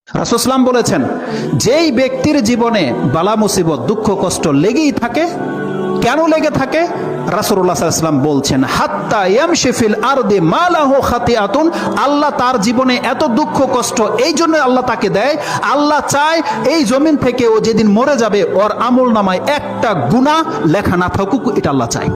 রাসূল সাল্লাল্লাহু আলাইহি ওয়াসাল্লাম বলেছেন, যেই ব্যক্তির জীবনে বালা মুসিবত দুঃখ কষ্ট লেগেই থাকে, কেন লেগে থাকে? রাসূলুল্লাহ সাল্লাল্লাহু আলাইহি ওয়াসাল্লাম বলছেন, হাত্তা ইয়ামশি ফিল আরদি মা লাহু খাতিয়াতুন, আল্লাহ তার জীবনে এত দুঃখ কষ্ট এই জন্য আল্লাহ তাকে দেয়, আল্লাহ চায় এই জমিন থেকে ও যেদিন মরে যাবে ওর আমল নামায় একটা গুনাহ লেখা না থাকুক, এটা আল্লাহ চায়।